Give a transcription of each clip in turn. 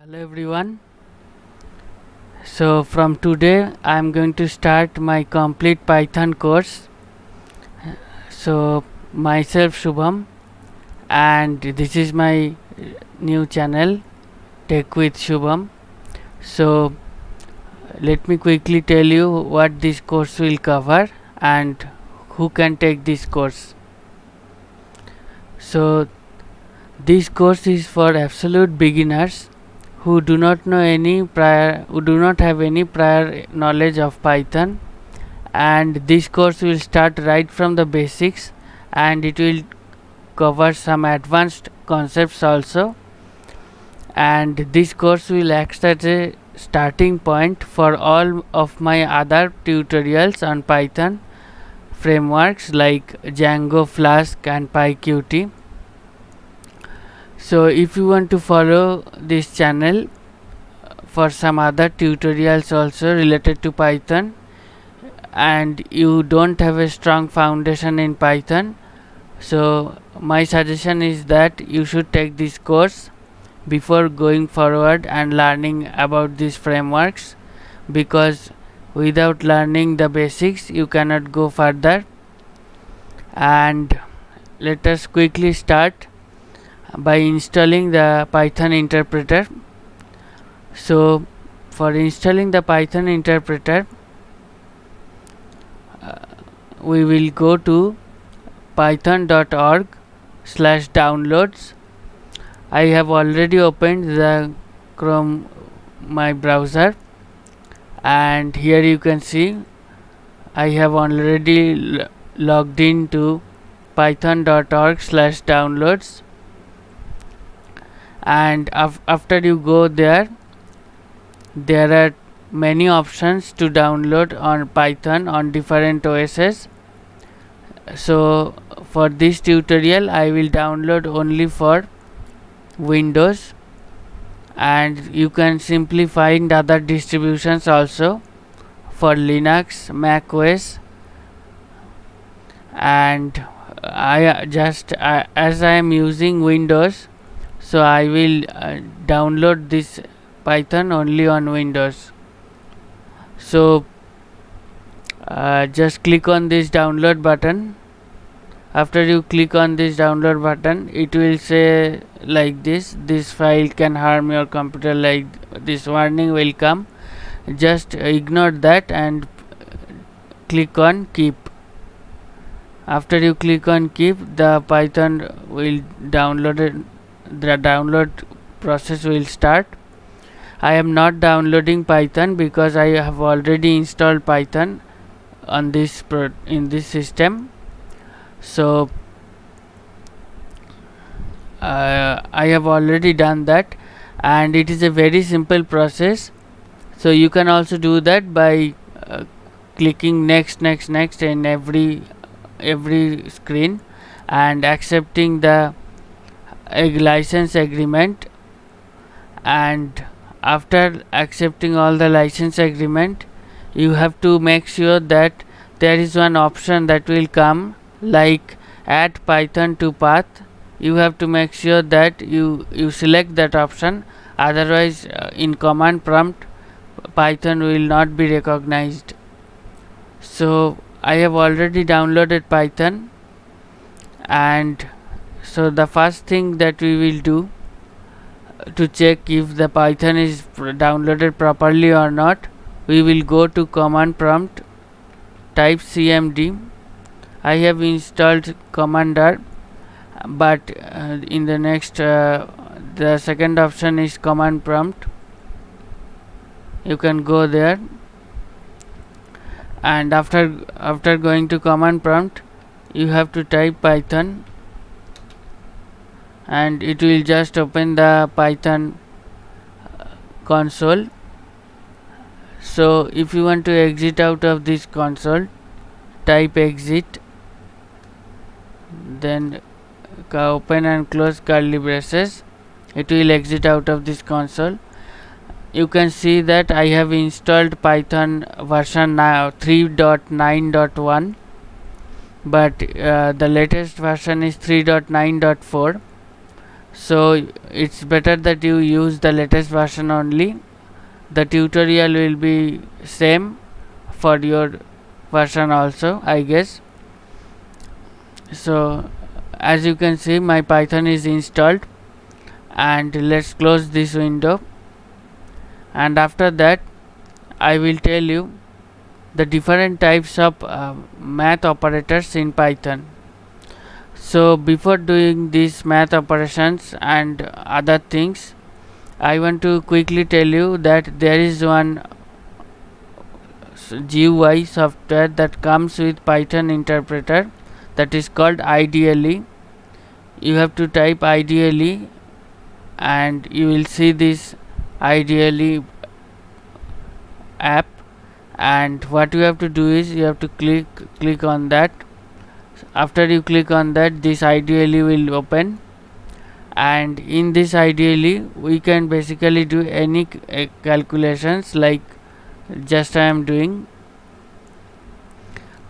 Hello everyone. So from today I am going to start my complete Python course. So myself Shubham, and this is my new channel Tech with Shubham. So let me quickly tell you what this course will cover and who can take this course. So this course is for absolute beginners who do not have any prior knowledge of Python, and this course will start right from the basics and it will cover some advanced concepts also, and this course will act as a starting point for all of my other tutorials on Python frameworks like Django, Flask and PyQt. So if you want to follow this channel for some other tutorials also related to Python and you don't have a strong foundation in Python, so my suggestion is that you should take this course before going forward and learning about these frameworks, because without learning the basics you cannot go further. And let us quickly start by installing the Python interpreter. So for installing the Python interpreter, we will go to python.org/downloads. I have already opened the Chrome my browser, and here you can see I have already logged into python.org/downloads, and after you go there are many options to download on Python on different OSs. So for this tutorial I will download only for Windows, and you can simply find other distributions also for Linux, Mac OS, and as I am using Windows, so I will download this Python only on Windows. So just click on this download button. After you click on this download button, it will say like this file can harm your computer, like this warning will come. Just ignore that and click on keep. After you click on keep, the Python will download it. The download process will start. I am not downloading Python because I have already installed Python on this in this system. So I have already done that, and it is a very simple process. So you can also do that by clicking next in every screen and accepting the license agreement. And after accepting all the license agreement, you have to make sure that there is one option that will come like add Python to path. You have to make sure that you select that option, otherwise in command prompt Python will not be recognized. So I have already downloaded Python, and so the first thing that we will do to check if the Python is downloaded properly or not, we will go to command prompt, type cmd. I have installed commander, but in the next the second option is command prompt. You can go there, and after going to command prompt, you have to type Python, and it will just open the Python console. So if you want to exit out of this console, type exit, then open and close curly braces. It will exit out of this console. You can see that I have installed Python version now 3.9.1, but the latest version is 3.9.4. so it's better that you use the latest version only. The tutorial will be same for your version also, I guess. So as you can see, my Python is installed, and let's close this window, and after that I will tell you the different types of math operators in Python. So before doing these math operations and other things, I want to quickly tell you that there is one GUI software that comes with Python interpreter, that is called IDLE. You have to type IDLE and you will see this IDLE app, and what you have to do is you have to click on that. After you click on that, this IDLE will open, and in this IDLE we can basically do any calculations like just I am doing.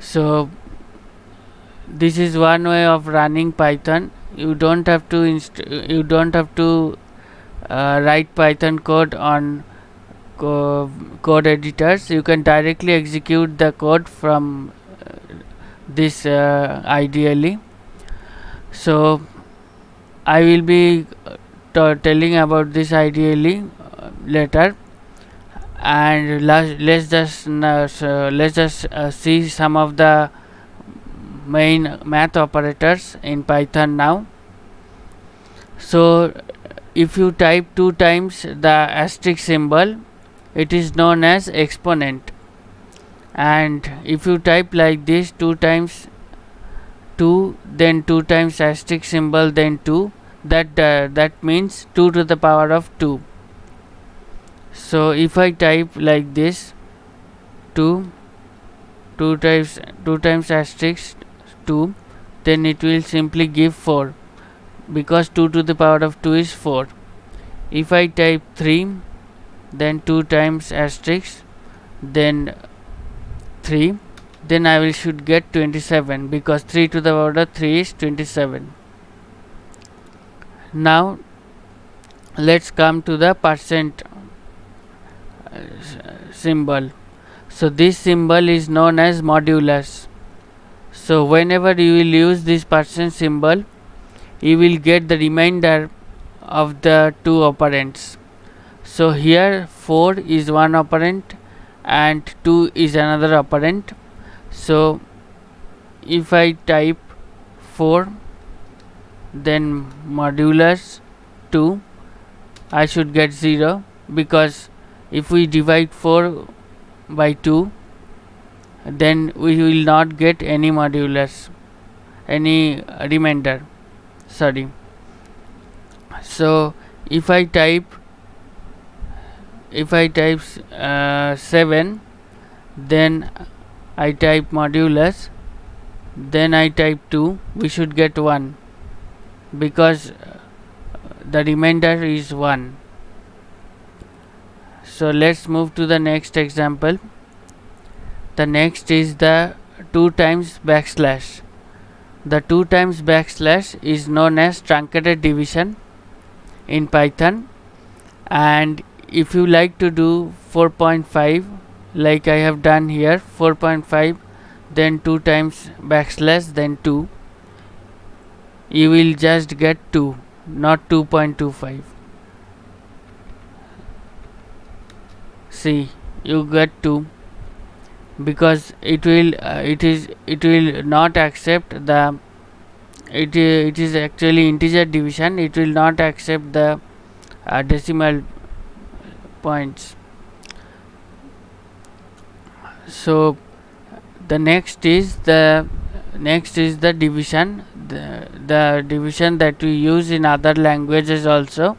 So this is one way of running Python. You don't have to write Python code on code editors. You can directly execute the code from this IDLE. So I will be telling about this IDLE later, and let's just see some of the main math operators in Python now. So if you type 2 times the asterisk symbol, it is known as exponent, and if you type like this 2 times 2, then 2 times asterisk symbol, then 2, that means 2 to the power of 2. So if I type like this 2 times asterisk 2, then it will simply give 4, because 2 to the power of 2 is 4. If I type 3, then 2 times asterisk, then 3, then I should get 27, because 3 to the power of 3 is 27. Now let's come to the percent symbol. So this symbol is known as modulus. So whenever you will use this percent symbol, you will get the remainder of the 2 operands. So here 4 is one operand and 2 is another operand. So if I type 4, then modulus 2, I should get 0, because if we divide 4 by 2, then we will not get any modulus, any remainder, sorry. So if I type 7, then I type modulus, then I type 2, we should get 1, because the remainder is 1. So let's move to the next example. The next is the 2 times backslash. The 2 times backslash is known as truncated division in Python, and if you like to do 4.5 like I have done here, 4.5, then 2 times backslash, then 2, you will just get 2, not 2.25. See, you get 2, because it will not accept the it is actually integer division. It will not accept the decimal points. So the next is the division, the division that we use in other languages also,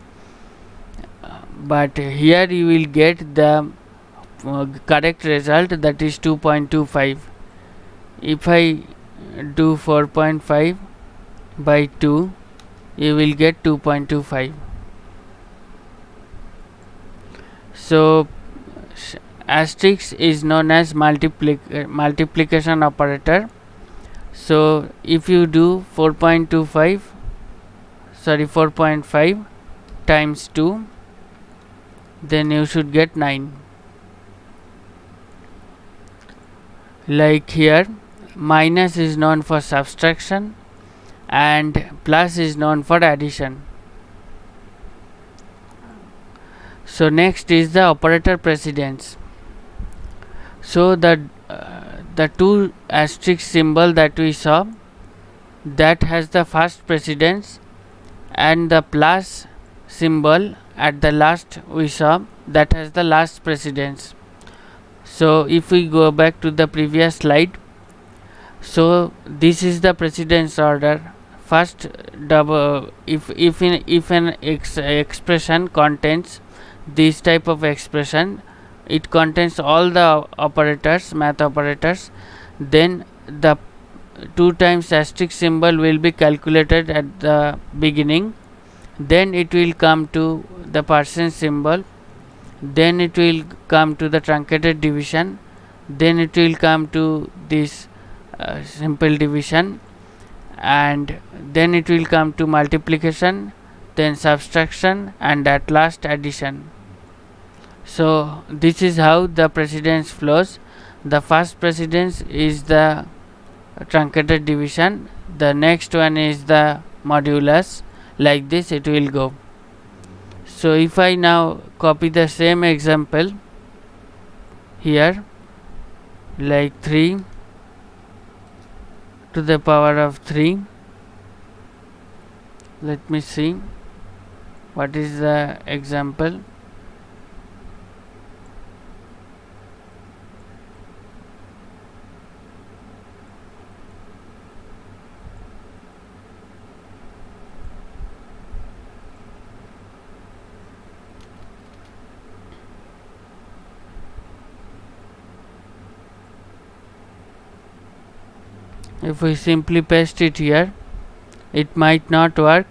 but here you will get the correct result, that is 2.25. If I do 4.5 by 2, you will get 2.25. So asterisk is known as multiplication operator. So if you do 4.25, 4.5 times 2, then you should get 9. Like here, minus is known for subtraction and plus is known for addition. So next is the operator precedence. So the two asterisk symbol that we saw, that has the first precedence, and the plus symbol at the last we saw, that has the last precedence. So if we go back to the previous slide, so this is the precedence order. First, if an expression contains this type of expression, it contains all the operators, math operators, then the 2 times asterisk symbol will be calculated at the beginning, then it will come to the percent symbol, then it will come to the truncated division, then it will come to this simple division, and then it will come to multiplication, then subtraction, and at last addition. So this is how the precedence flows. The first precedence is the truncated division, the next one is the modulus. Like this it will go. So if I now copy the same example here, like 3 to the power of 3, let me see what is the example. If we simply paste it here, it might not work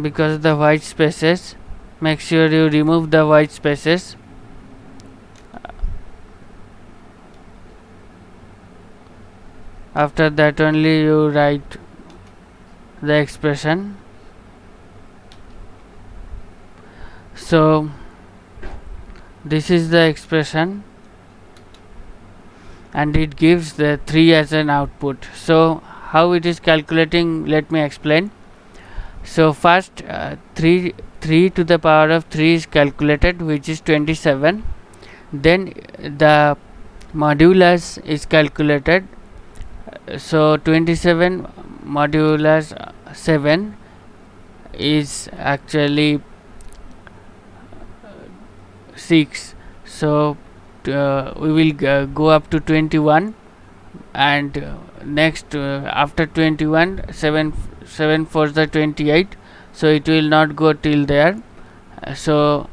because of the white spaces. Make sure you remove the white spaces. After that only you write the expression. So this is the expression, and it gives the 3 as an output. So how it is calculating, let me explain. So first 3 to the power of 3 is calculated, which is 27. Then the modulus is calculated. So 27 modulus 7 is actually 6. So we will go up to 21, and next after 21, 7 for the 28, so it will not go till there. So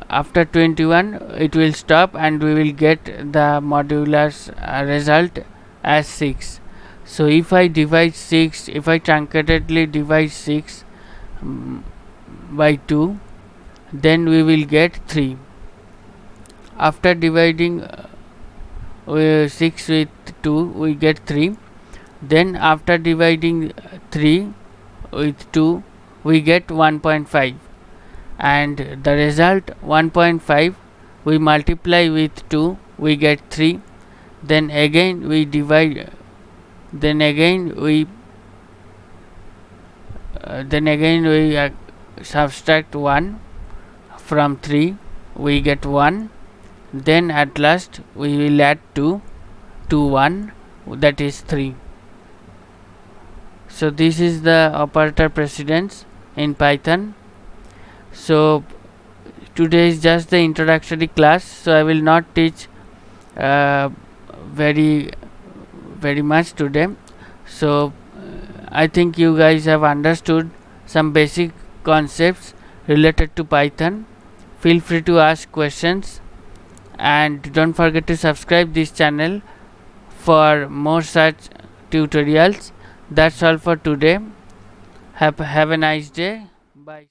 after 21 it will stop, and we will get the modulus result as 6. So if I divide 6, if I truncatedly divide 6 by 2, then we will get 3. After dividing 6 with 2, we get 3. Then after dividing 3 with 2, we get 1.5, and the result 1.5 we multiply with 2, we get 3. Then again we divide, then again we subtract 1 from 3, we get 1. Then at last we will add 2 to 1, that is 3. So this is the operator precedence in Python. So today is just the introductory class, so I will not teach very much today. So I think you guys have understood some basic concepts related to Python. Feel free to ask questions, and don't forget to subscribe this channel for more such tutorials. That's all for today. Have a nice day. Bye.